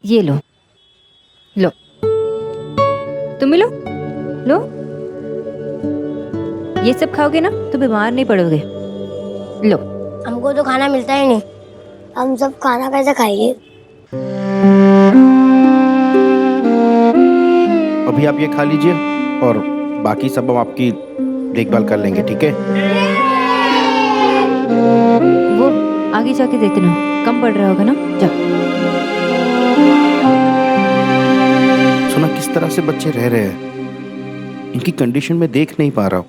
ये लो, लो, तुम भी लो, लो। ये सब खाओगे ना तो बीमार नहीं पड़ोगे। लो। हमको तो खाना मिलता ही नहीं, हम सब खाना कैसे खाएंगे? अभी आप ये खा लीजिए और बाकी सब हम आपकी देखभाल कर लेंगे, ठीक है? वो आगे जाके देते ना, कम पड़ रहा होगा ना, जाओ। सुना किस तरह से बच्चे रह रहे हैं, इनकी कंडीशन में देख नहीं पा रहा हूँ।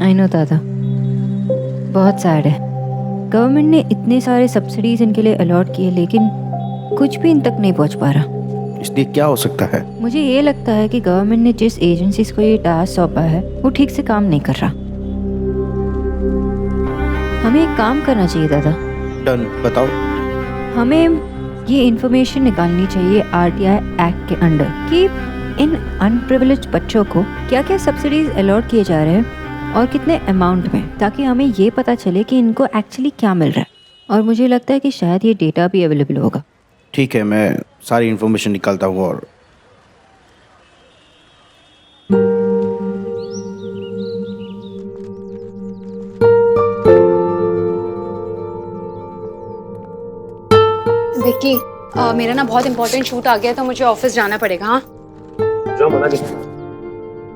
आई नो दादा, बहुत सैड है। गवर्नमेंट ने इतने सारे सब्सिडीज इनके लिए अलॉट किए, लेकिन कुछ भी इन तक नहीं पहुंच पा रहा। इसलिए क्या हो सकता है? मुझे ये लगता है कि गवर्नमेंट ने जिस एजेंसीज को ये टास्क सौंपा है वो ठीक से काम नहीं कर रहा। हमें एक काम करना चाहिए दादा। डन, बताओ। हमें ये इन्फॉर्मेशन निकालनी चाहिए आरटीआई एक्ट के अंडर कि इन अनप्रिविलेज्ड बच्चों को क्या क्या सब्सिडीज अलॉट किए जा रहे हैं और कितने अमाउंट में, ताकि हमें ये पता चले कि इनको एक्चुअली क्या मिल रहा है। और मुझे लगता है कि शायद ये डेटा भी अवेलेबल होगा। ठीक है, मैं सारी इन्फॉर्मेशन निकालता हूँ। और विक्की, मेरा ना बहुत इंपॉर्टेंट शूट आ गया तो मुझे ऑफिस जाना पड़ेगा। हाँ, जो मना किया।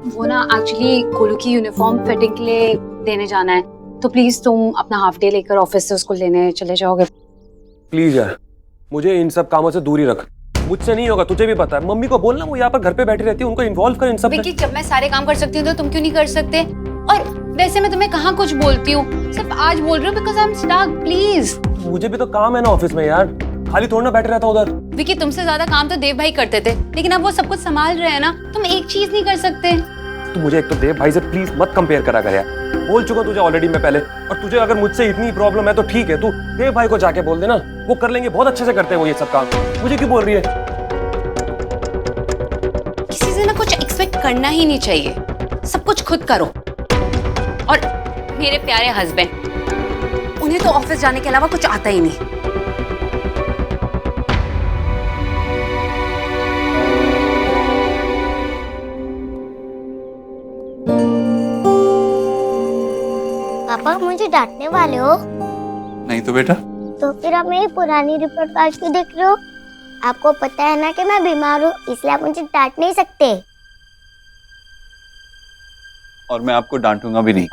वो ना एक्चुअली गोलू की यूनिफॉर्म फिटिंग के लिए देने जाना है, तो प्लीज तुम अपना हाफ डे लेकर ऑफिस से उसको लेने चले जाओगे। प्लीज यार, मुझे इन सब कामों से दूर ही रख। मुझसे नहीं होगा, तुझे भी पता है। मम्मी को बोलना वो यहाँ पर घर पे बैठी रहती है, उनको इन्वॉल्व कर इन सब में। विक्की, जब मैं सारे काम कर सकती हूँ तो तुम क्यों नहीं कर सकते? और वैसे मैं तुम्हें कहाँ कुछ बोलती हूँ, सिर्फ आज बोल रही हूँ because I am stuck. Please. मुझे भी तो काम है ना ऑफिस में यार, खाली थोड़ा ना बैठे रहता उधर। विक्की, तुमसे ज्यादा काम तो देव भाई करते थे, लेकिन अब वो सब कुछ संभाल रहे हैं ना, तुम एक चीज नहीं कर सकते। तू मुझे एक तो देव भाई से प्लीज मत कंपेयर करा कर यार। बोल चुका तुझे ऑलरेडी मैं पहले। और तुझे अगर मुझसे इतनी प्रॉब्लम है तो ठीक है, तू देव भाई को जाके बोल देना, वो कर लेंगे, बहुत अच्छे से करते हैं वो ये सब काम। मुझे क्यों बोल रही है? किसी से ना कुछ एक्सपेक्ट करना ही नहीं चाहिए, सब कुछ खुद करो। और मेरे प्यारे हस्बैंड, उन्हें तो ऑफिस जाने के अलावा कुछ आता ही नहीं। पापा, मुझे डांटने वाले हो? नहीं तो बेटा। तो फिर आप मेरी पुरानी रिपोर्ट आज क्यों देख रहे हो? आपको पता है ना कि मैं बीमार हूँ, इसलिए आप मुझे डांट नहीं सकते। और मैं आपको डांटूंगा भी नहीं।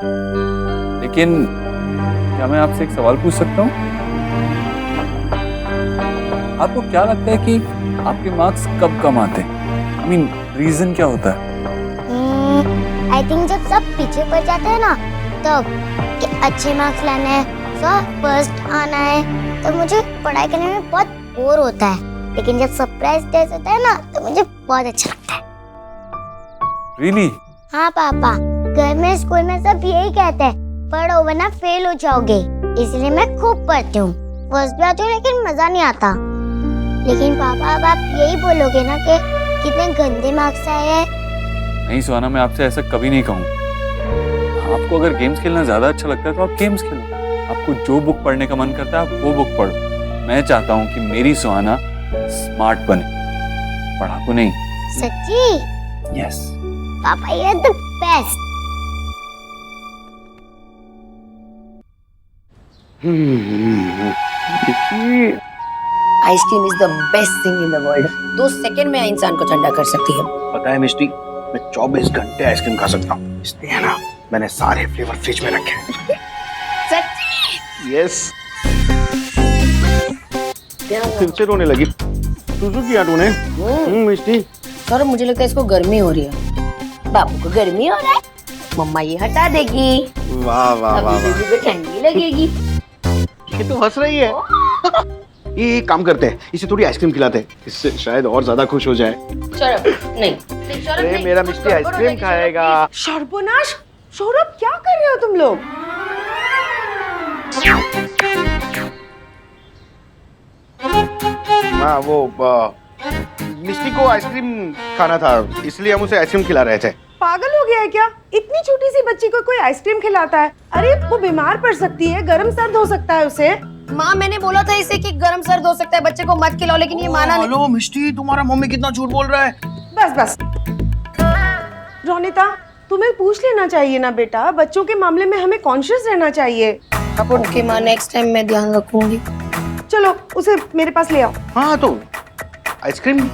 लेकिन क्या मैं आपसे एक सवाल पूछ सकता हूँ? आपको क्या लगता है कि आपके मार्क्स कब कम आते हैं? I mean, रीजन क्या होता है? आई थिंक जब सब पीछे पड़ जाते हैं ना, तब कि अच्छे मार्क्स लाने हैं, फर्स्ट आना है, तो मुझे पढ़ाई करने में बहुत बोर होता है। लेकिन जब सरप्राइज टेस्ट होता है ना, तो मुझे बहुत अच्छा लगता है। Really? हाँ पापा, घर में स्कूल में सब यही कहते हैं, पढ़ो वरना फेल हो जाओगे। इसलिए मैं खूब पढ़ती हूँ, फर्स्ट भी आती हूँ, लेकिन मजा नहीं आता। लेकिन पापा, अब आप यही बोलोगे ना कि कितने गंदे मार्क्स आए हैं? नहीं सुहाना, मैं आपसे ऐसा कभी नहीं कहूँ। आपको अगर गेम्स खेलना ज्यादा अच्छा लगता है तो आप गेम्स खेलो। आपको जो बुक पढ़ने का मन करता है आप वो बुक पढ़ो। मैं चाहता हूँ कि मेरी सुहाना स्मार्ट बने, पढ़ाकू नहीं। सच्ची? यस। पापा, ये the best. Ice cream is the best thing in the world. 2 second में इंसान को ठंडा कर सकती है। पता है मिस्टी, मैं 24 घंटे आइसक्रीम खा सकता हूँ। इसलिए है ना, मैंने सारे फ्लेवर फ्रिज में रखे हैं। सच्ची? यस। फिर से रोने लगी। तुझे किया तूने? मिस्टी। सर, मुझे लगता है इसको गर्मी हो रही है। बाबू को गर्मी हो रहा है, मम्मा ये हटा देगी। वाह वाह वाह अभी बेबी को ठंडी लगेगी। ये तो हंस रही है। ये काम करते हैं, इसे थोड़ी आइसक्रीम खिलाते हैं, इससे शायद और ज्यादा खुश हो जाए। सौरभ, नहीं सौरभ, अरे नहीं। मेरा मिस्टी आइसक्रीम खाएगा। सर्वनाश, सौरभ क्या कर रहे हो तुम लोग? हाँ, वो मिस्टी को आइसक्रीम खाना था, इसलिए हम उसे आइसक्रीम खिला रहे थे। पागल हो गया है क्या? इतनी छोटी सी बच्ची को कोई आइसक्रीम खिलाता है? अरे वो बीमार पड़ सकती है, गर्म सर्द हो सकता है उसे। माँ मैंने बोला था इसे कि गर्म सर्द हो सकता है, बच्चे को मत खिलाओ, लेकिन ये माना नहीं। हेलो मिष्टी, तुम्हारा मम्मी कितना झूठ बोल रहा है। बस बस रोनिता, तुम्हें पूछ लेना चाहिए ना बेटा, बच्चों के मामले में हमें कॉन्शियस रहना चाहिए। अब उनकी माँ, नेक्स्ट टाइम मैं ध्यान रखूंगी। चलो उसे मेरे पास ले आओ। हाँ तो आइसक्रीम।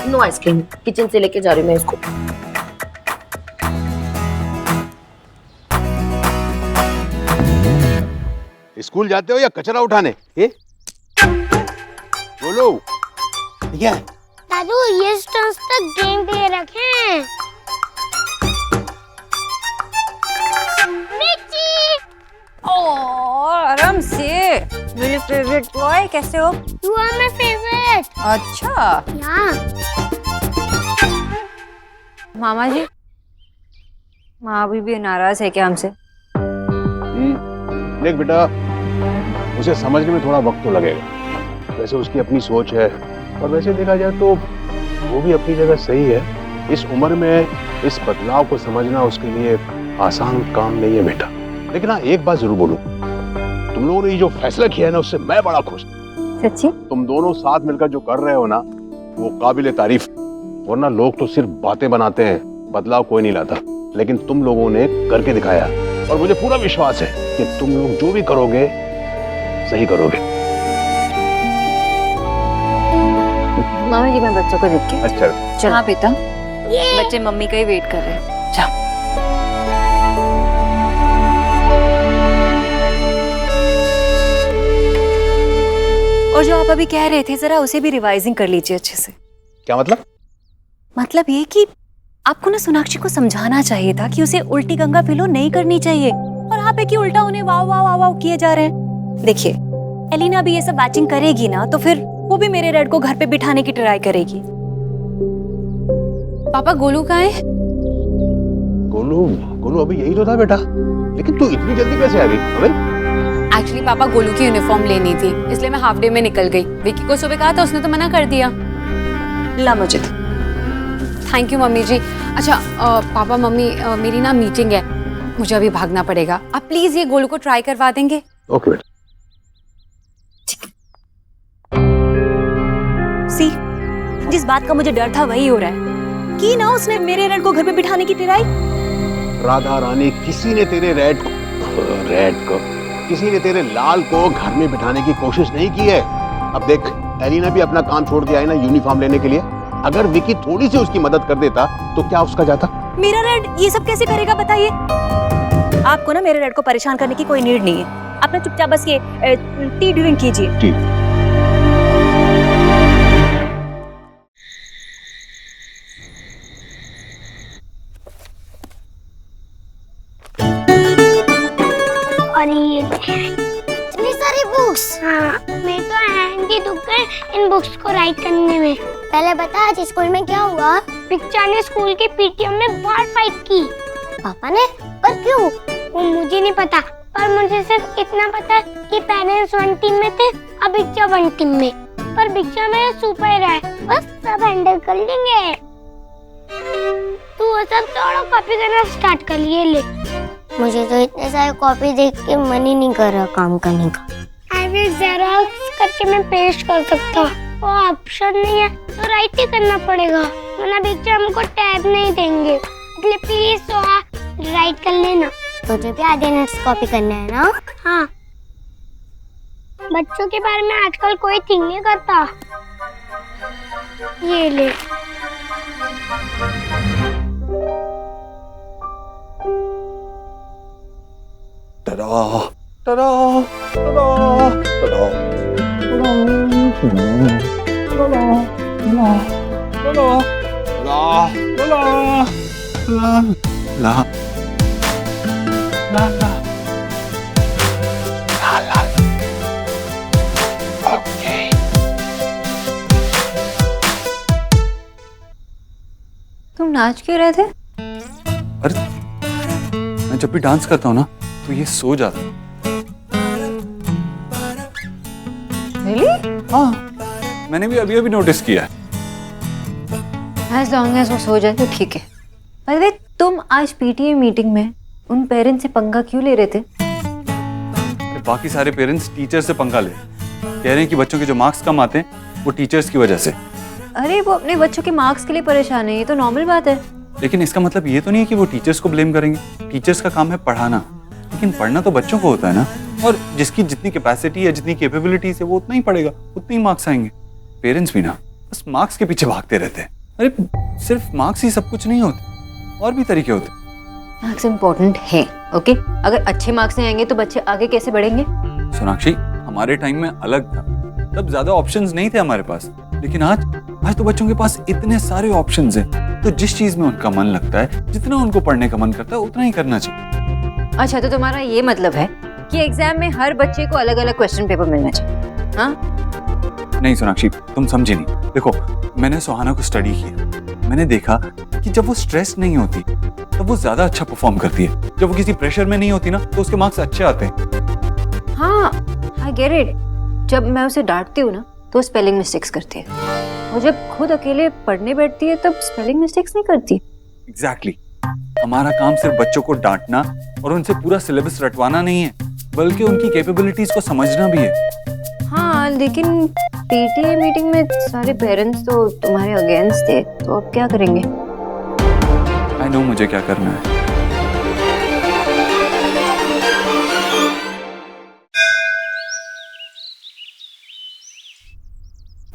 नो आइसक्रीम, किचन से लेके जा रही हूँ मैं इसको। स्कूल जाते हो या कचरा उठाने? बोलो क्या? दादू ये स्टोन्स तक गेम के लिए रखे। आराम से। मेरे फेवरेट बॉय, कैसे हो? You are my favorite. अच्छा Yeah. मामा जी, माँ अभी भी नाराज है क्या हमसे? देख बेटा, उसे समझने में थोड़ा वक्त तो लगेगा। वैसे उसकी अपनी सोच है, और वैसे देखा जाए तो वो भी अपनी जगह सही है। इस उम्र में इस बदलाव को समझना उसके लिए आसान काम नहीं है बेटा। लेकिन हाँ, एक बात जरूर बोलूं, तुम लोगों ने ये जो फैसला किया है ना, उससे मैं बड़ा खुश हूं। सच्ची? तुम दोनों साथ मिलकर जो कर रहे हो ना, वो काबिले तारीफ। वरना लोग तो सिर्फ बातें बनाते हैं, बदलाव कोई नहीं लाता। लेकिन तुम लोगों ने करके दिखाया, और मुझे पूरा विश्वास है कि तुम लोग जो भी करोगे सही करोगे। मामा जी, मैं बच्चों को देख के। अच्छा चल। हाँ बेटा, बच्चे मम्मी का ही वेट कर रहे हैं। जाओ। और जो आप अभी कह रहे थे, जरा उसे भी रिवाइजिंग कर लीजिए अच्छे से। क्या मतलब? मतलब ये कि आपको ना सोनाक्षी को समझाना चाहिए था कि उसे उल्टी गंगा पिलो नहीं करनी चाहिए, और आप है कि उल्टा उन्हें वाव वाव वाव वाव किए जा रहे हैं। देखिए, एलिना भी ये सब बैचिंग करेगी ना, तो फिर वो भी मेरे रेड को घर पे बिठाने की ट्राई करेगी। पापा गोलू कहाँ है? गोलू गोलू अभी यही तो था बेटा। लेकिन तू इतनी जल्दी कैसे आ गई? अबे एक्चुअली पापा गोलू की यूनिफॉर्म लेनी थी, इसलिए मैं हाफ डे में निकल गई। विकी को सुबह कहा था, उसने तो मना कर दिया। ला मुझे। थैंक यू मम्मी जी। अच्छा पापा मम्मी, मेरी ना मीटिंग है, मुझे अभी भागना पड़ेगा। आप प्लीज ये गोलू को ट्राई करवा देंगे? ओके बेटा। सी, जिस बात का मुझे डर था वही हो रहा है कि ना उसने मेरे रेड को घर पे बिठाने की ट्राई। राधा रानी, किसी ने तेरे किसी ने तेरे लाल को घर में बिठाने की कोशिश नहीं की है। अब देख, एलिना भी अपना काम छोड़ के आई ना यूनिफॉर्म लेने के लिए। अगर विकी थोड़ी सी उसकी मदद कर देता तो क्या उसका जाता? मेरा रेड ये सब कैसे करेगा बताइए? आपको ना मेरे रेड को परेशान करने की कोई नीड नहीं है। आप ना चुपचाप बस ये टी ड्रिंक कीजिए। ठीक। और ये इतनी सारी बुक्स। हाँ, मैं तो हैंड ही दुख गए इन बुक्स को राइट करने में। पहले बता, आज स्कूल में क्या हुआ? पिक्चर ने स्कूल के पीटीएम में बहुत फाइट की। पापा ने? पर क्यों? वो मुझे नहीं पता, पर मुझे सिर्फ इतना पता है कि पेरेंट्स वन टीम में थे, अब पिक्चर वन टीम में। पर पिक्चर में सुपर है, बस सब हैंडल कर लेंगे। तू वो सब छोड़ो, कॉपी करना स्टार्ट कर लिए। ले, मुझे तो इतने सारे कॉपी देख के मन ही नहीं कर रहा काम करने का। आई विल जेरॉक्स करके मैं पेस्ट कर सकता, वो ऑप्शन नहीं है तो राइट ही करना पड़ेगा, वरना पिक्चर हमको टैब नहीं देंगे। इसलिए प्लीज राइट कर लेना। तुझे भी आधे नोट्स कॉपी करना है ना? हाँ। बच्चों के बारे में आजकल कोई थिंक नहीं करता। ये ले। Ta-da! Ta-da! Ta-da! Ta-da! तुम नाच क्यों रहे थे? अरे मैं जब भी डांस करता हूँ ना तो ये सो जाता है। Really? हाँ, मैंने भी अभी अभी नोटिस किया है। As long as वो सो जाए तो ठीक है। By the way, तुम आज पीटीए मीटिंग में उन पेरेंट्स से पंगा क्यों ले रहे थे? बाकी सारे पेरेंट्स टीचर से पंगा ले, कह रहे हैं कि बच्चों के जो मार्क्स कम आते हैं वो टीचर्स की वजह से। अरे वो अपने बच्चों के मार्क्स के लिए परेशान है, ये तो नॉर्मल बात है। लेकिन इसका मतलब ये तो नहीं है कि वो टीचर्स को ब्लेम करेंगे। टीचर्स का काम है पढ़ाना, लेकिन पढ़ना तो बच्चों को होता है ना। और जिसकी जितनी कैपेसिटी है, जितनी कैपेबिलिटीज है, वो उतना ही पढ़ेगा, उतने ही मार्क्स आएंगे। पेरेंट्स भी ना बस मार्क्स के पीछे भागते रहते हैं। अरे सिर्फ मार्क्स ही सब कुछ नहीं होते, और भी तरीके होते हैं। मार्क्स इम्पोर्टेंट है, ओके। अगर अच्छे मार्क्स नहीं आएंगे तो बच्चे आगे कैसे बढ़ेंगे? सोनाक्षी, हमारे टाइम में अलग था, तब ज्यादा ऑप्शंस नहीं थे हमारे पास। लेकिन आज तो बच्चों के पास इतने सारे ऑप्शंस हैं, तो जिस चीज में उनका मन लगता है, जितना उनको पढ़ने का मन करता है, उतना ही करना चाहिए। अच्छा, तो तुम्हारा ये मतलब है कि एग्जाम में हर बच्चे को अलग अलग क्वेश्चन पेपर मिलना चाहिए? हाँ? नहीं सोनाक्षी, तुम समझी नहीं। देखो, मैंने सुहाना को स्टडी किया, मैंने देखा कि जब वो स्ट्रेस नहीं होती तब वो ज्यादा अच्छा परफॉर्म करती है। जब वो किसी प्रेशर में नहीं होती ना, तो उसके मार्क्स अच्छे आते हैं। हाँ, आई गेट इट। जब मैं उसे डांटती हूँ ना, तो स्पेलिंग मिस्टेक्स करती है, और जब खुद अकेले पढ़ने बैठती है तब स्पेलिंग मिस्टेक्स नहीं करती। एग्जैक्टली। हमारा काम सिर्फ बच्चों को डांटना और उनसे पूरा सिलेबस रटवाना नहीं है, बल्कि उनकी कैपेबिलिटीज को समझना भी है। हाँ, लेकिन पीटीए मीटिंग में सारे पेरेंट्स तो तुम्हारे अगेंस्ट थे, तो अब क्या करेंगे? आई नो मुझे क्या करना है।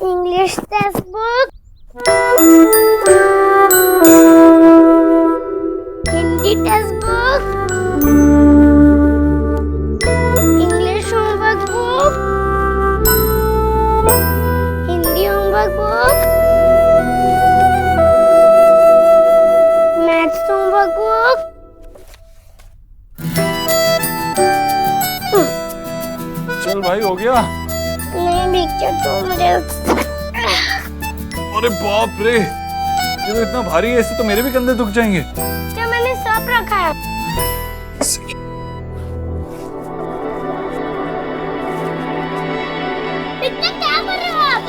English text book, Hindi text book, English homework book, Hindi homework book, maths homework book. चल भाई, हो गया। नहीं पिक्चर तो मुझे। अरे बाप रे, ये तो इतना भारी है, इससे तो मेरे भी कंधे दुख जाएंगे। क्या मैंने सब रखा है? इतना क्या कर रहे हो आप?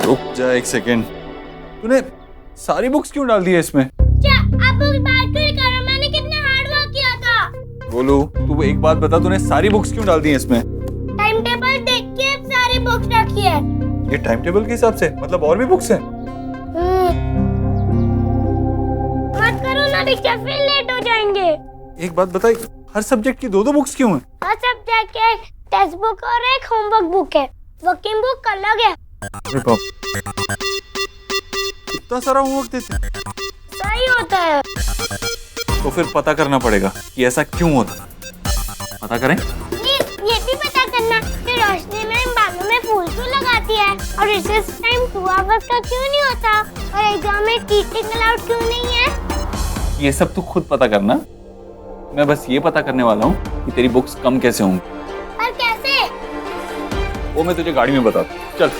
रुक जा एक सेकेंड। तूने सारी बुक्स क्यों डाल दी है इसमें? क्या आप लोग बात क्यों कर रहे हो? मैंने कितना हार्ड वर्क किया था। बोलू, तू एक बात बता, तूने सारी बुक्स क्यों डाल दी है इसमें? टाइम टेबल देख के सारी बुक्स रखी है। ये टाइम टेबल के हिसाब से, मतलब और भी बुक्स हैं? मत करो ना पिक्चर, फिर लेट हो जाएंगे। एक बात बताई, हर सब्जेक्ट की दो दो बुक्स क्यों हैं? हर सब्जेक्ट के टेक्स्ट बुक और एक होमवर्क बुक है, वर्किंग बुक अलग है। अरे बाप, इतना सारा होमवर्क देते हैं? सही होता है। तो फिर पता करना पड़ेगा कि ऐसा क्यों होता है। पता करें? ये भी पता करना कि रोशनी में बालों में फूल क्यों लगाती है, और रिसेस टाइम 2 आवर्स का क्यों नहीं होता, और एग्जाम में टीचिंग अलाउड क्यों नहीं है। ये सब तू खुद पता करना। मैं बस ये पता करने वाला हूँ कि तेरी बुक्स कम कैसे होंगी। और कैसे? वो मैं तुझे गाड़ी में बताता हूँ। चल।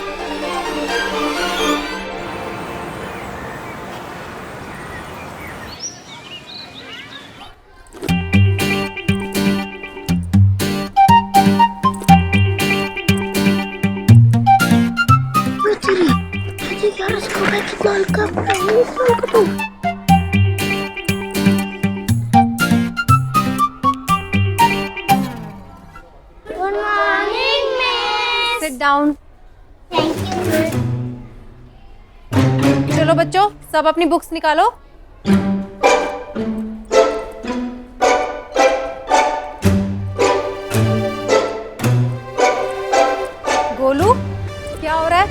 Good morning miss. Sit down. Thank you miss. चलो बच्चों, सब अपनी बुक्स निकालो। गोलू, क्या हो रहा है?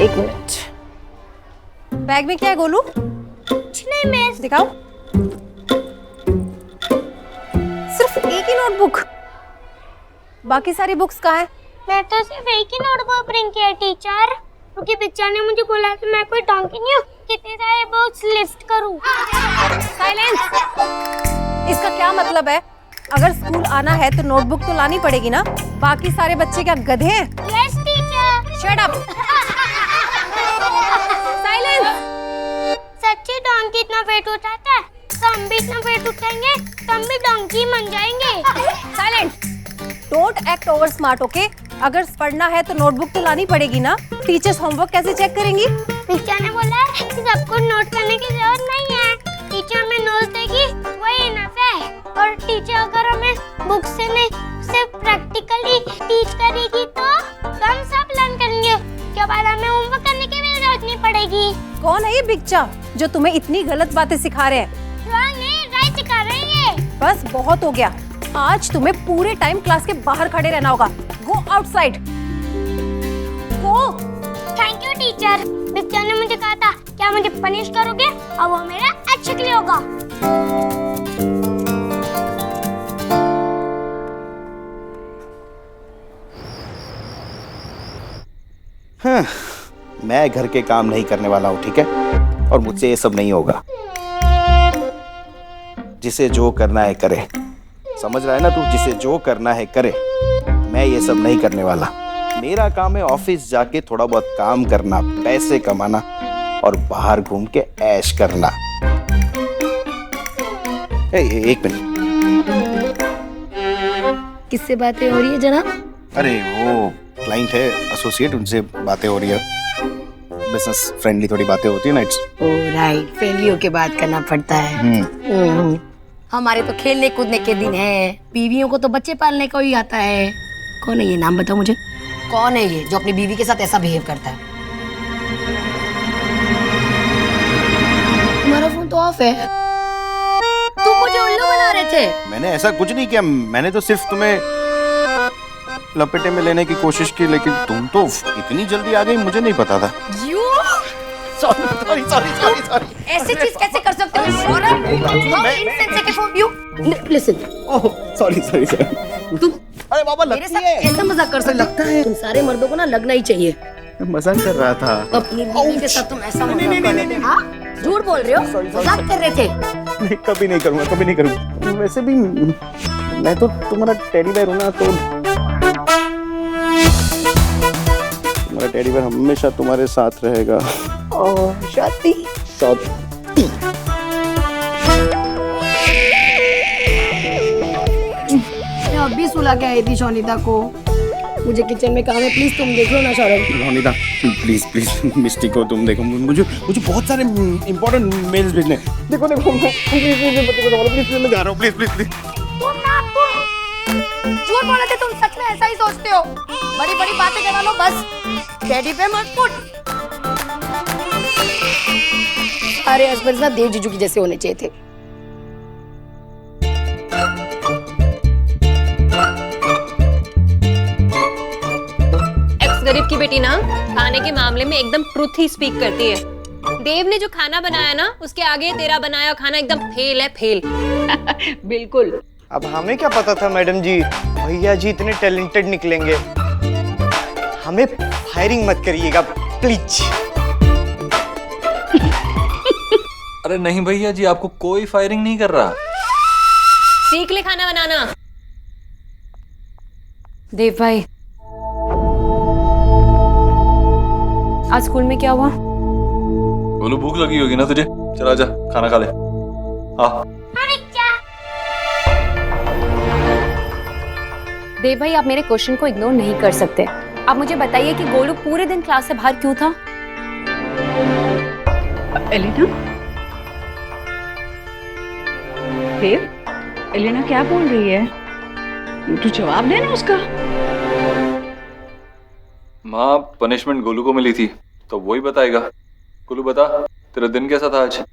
एक मिनट। बैग में क्या है गोलू? कुछ नहीं मिस। दिखाओ। सिर्फ एक ही नोटबुक, बाकी सारी बुक्स कहाँ है? मैं तो सिर्फ एक ही नोटबुक ब्रिंग किया टीचर, क्योंकि पिक्चर ने मुझे बोला कि मैं कोई डोंकी नहीं हूँ, कितने सारे बुक्स लिफ्ट करूँ। साइलेंस। इसका क्या मतलब है? अगर स्कूल आना है तो नोटबुक तो लानी पड़ेगी ना। बाकी सारे बच्चे क्या गधे हैं? Yes teacher. Shut up. Silence. सच्ची डोंकी इतना वेट उठाता है तो हम भी इतना वेट उठाएंगे तो हम भी डोंकी बन जाएंगे। Silent. Don't act over smart, okay? अगर पढ़ना है तो नोटबुक तो लानी पड़ेगी ना। टीचर्स होमवर्क कैसे चेक करेंगी? टीचर ने बोला है कि सबको नोट करने की जरूरत नहीं है, टीचर में नोट्स देगी वही इनफ है। और टीचर अगर हमें बुक से नहीं सिर्फ प्रैक्टिकली टीच करेगी तो हम सब लर्न करेंगे। क्या बाद हमें होमवर्क करने की भी जरूरत नहीं पड़ेगी। कौन है ये बिच्चा जो तुम्हें इतनी गलत बातें सिखा रहे हैं? राइट सिखा रही है। बस बहुत हो गया, आज तुम्हें पूरे टाइम क्लास के बाहर खड़े रहना होगा। Go outside, go. Thank you teacher. बिच्चा ने मुझे कहा था क्या मुझे पनिश करोगे और वो मेरा अच्छे के लिए होगा। हाँ, मैं घर के काम नहीं करने वाला हूँ, ठीक है? और मुझसे ये सब नहीं होगा। जिसे जो करना है करे, समझ रहा है ना तू? जिसे जो करना है करे। मैं ये सब नहीं करने वाला। मेरा काम है ऑफिस जाके थोड़ा बहुत काम करना, पैसे कमाना और बाहर घूम के ऐश करना। एक मिनट, किससे बातें हो रही है जनाब? अरे वो क्लाइंट है, एसोसिएट, उनसे बातें हो रही है। बिजनेस फ्रेंडली थोड़ी बातें होती है ना। इट्स राइट, फ्रेंडली होके बात करना पड़ता है। हमारे तो खेलने कूदने के दिन है, बीवियों को तो बच्चे पालने का ही आता है। कौन है ये, नाम बताओ मुझे। कौन है ये जो अपनी बीवी के साथ ऐसा बिहेव करता है? तुम्हारा फोन तो ऑफ है। तुम मुझे उल्लू बना रहे थे। मैंने ऐसा कुछ नहीं किया, मैंने तो सिर्फ तुम्हें लपेटे में लेने की कोशिश की, लेकिन तुम तो इतनी जल्दी आ गई, मुझे नहीं पता था। सॉरी। ऐसी चीज कैसे कर सकते हो? लिसन। Oh sorry. तुम अरे बाबा मेरे साथ ऐसा मजाक कर सकते? लगता है तुम सारे मर्दों को ना लगना ही चाहिए। मजाक कर रहा था। अपनी बीवी के साथ तुम ऐसा मजाक कर रहे थे? हाँ, झूठ बोल रहे हो, मजाक कर रहे थे। नहीं, कभी नहीं करूँगा। वैसे भी मैं तो तुम्हारा टेडी बेयर हूँ ना, तो तुम्हारा टेडी बेयर हमेशा तुम्हारे साथ रहेगा। और शादी मैं अभी सुला के आई थी शोनिता को। मुझे किचन में काम है, प्लीज तुम देख लो ना सौरभ। रोनिता प्लीज मिस्टी को तुम देखो, मुझे बहुत सारे इंपॉर्टेंट मेल्स भेजने। देखो मैं प्लीज जा रहा हूँ, प्लीज। झूठ बोल रहे थे, तुम सच में ऐसा ही सोचते हो? बड़ी बड़ी बातें करा लो बस, डैडी पे मत पुट। अरे हस्बैंड ना देव जीजू की जैसे होने चाहिए थे। एक्स गरीब की बेटी ना खाने के मामले में एकदम ट्रुथ ही स्पीक करती है। देव ने जो खाना बनाया ना, उसके आगे तेरा बनाया खाना एकदम फेल है, फेल। बिल्कुल। अब हमें क्या पता था मैडम जी, भैया जी इतने टैलेंटेड निकलेंगे। हमें फायरिंग मत करिएगा प्लीज। अरे नहीं भैया जी, आपको कोई फायरिंग नहीं कर रहा। सीख ले खाना बनाना। देव भाई, आज स्कूल में क्या हुआ? बोलो, भूख लगी होगी ना तुझे, चला जा खाना खा ले। हाँ देव भाई, आप मेरे क्वेश्चन को इग्नोर नहीं कर सकते। आप मुझे बताइए कि गोलू पूरे दिन क्लास से बाहर क्यों था? एलिना? देव, एलिना क्या बोल रही है? तू जवाब देना उसका। माँ, पनिशमेंट गोलू को मिली थी तो वही बताएगा। गोलू बता, तेरा दिन कैसा था आज?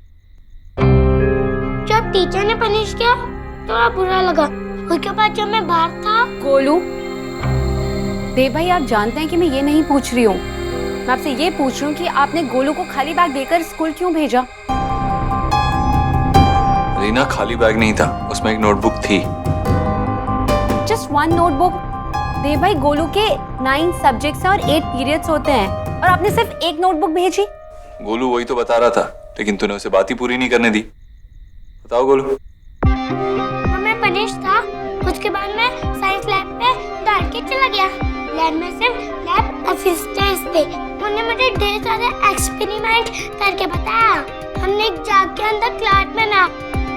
जब टीचर ने पनिश किया थोड़ा बुरा लगा, उसके बाद जब मैं बाहर था। गोलू, देव भाई आप जानते हैं कि मैं ये नहीं पूछ रही हूँ, मैं आपसे ये पूछ रही हूँ कि आपने गोलू को खाली बैग देकर स्कूल क्यों भेजा? रीना, खाली बैग नहीं था, उसमें एक नोटबुक थी। Just one notebook? देव भाई, गोलू के 9 सब्जेक्ट्स और 8 पीरियड्स होते हैं और आपने सिर्फ एक नोटबुक भेजी। गोलू वही तो बता रहा था, लेकिन तूने उसे बात ही पूरी नहीं करने दी। बताओ गोलू। हमें पनिश था, उसके बाद मैं साइंस लैब पे दौड़ के चला गया। लैब में सिर्फ लैब असिस्टेंट्स थे, उन्होंने मुझे ढेर सारे एक्सपेरिमेंट करके बताया। हमने एक जाग के अंदर क्लाउड बना,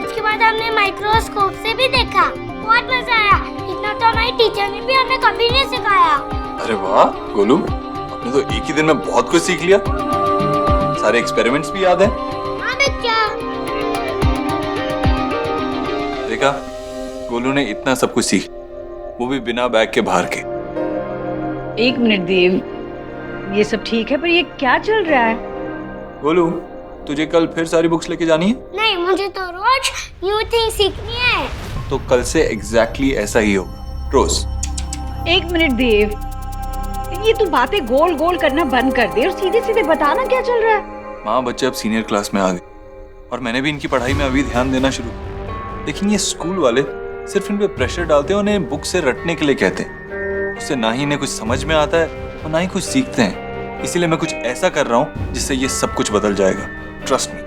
उसके बाद हमने माइक्रोस्कोप से भी देखा, बहुत मजा आया। इतना तो हमारी टीचर ने भी हमें कभी नहीं सिखाया। अरे वाह गोलू, आपने तो एक ही दिन में बहुत कुछ सीख लिया। सारे एक्सपेरिमेंट्स भी याद है? हाँ बच्चा। देखा, गोलू ने इतना सब कुछ सीख, वो भी बिना बैग के बाहर के। एक मिनट देव, ये सब ठीक है पर ये क्या चल रहा है? गोलू, तुझे कल फिर सारी बुक्स लेके जानी है? नहीं, मुझे तो रोज न्यू थिंग सीखनी है। तो कल से एग्जैक्टली ऐसा ही होगा रोज। एक मिनट देव, ये तू बातें गोल गोल करना बंद कर दे और सीधे सीधे बताना क्या चल रहा है। माँ, बच्चे अब सीनियर क्लास में आ गए और मैंने भी इनकी पढ़ाई में अभी ध्यान देना शुरू किया। लेकिन ये स्कूल वाले सिर्फ इन पे प्रेशर डालते हैं, उन्हें बुक से रटने के लिए कहते हैं। उससे ना ही इन्हें कुछ समझ में आता है और ना ही कुछ सीखते हैं। इसीलिए मैं कुछ ऐसा कर रहा हूँ जिससे ये सब कुछ बदल जाएगा। Trust me.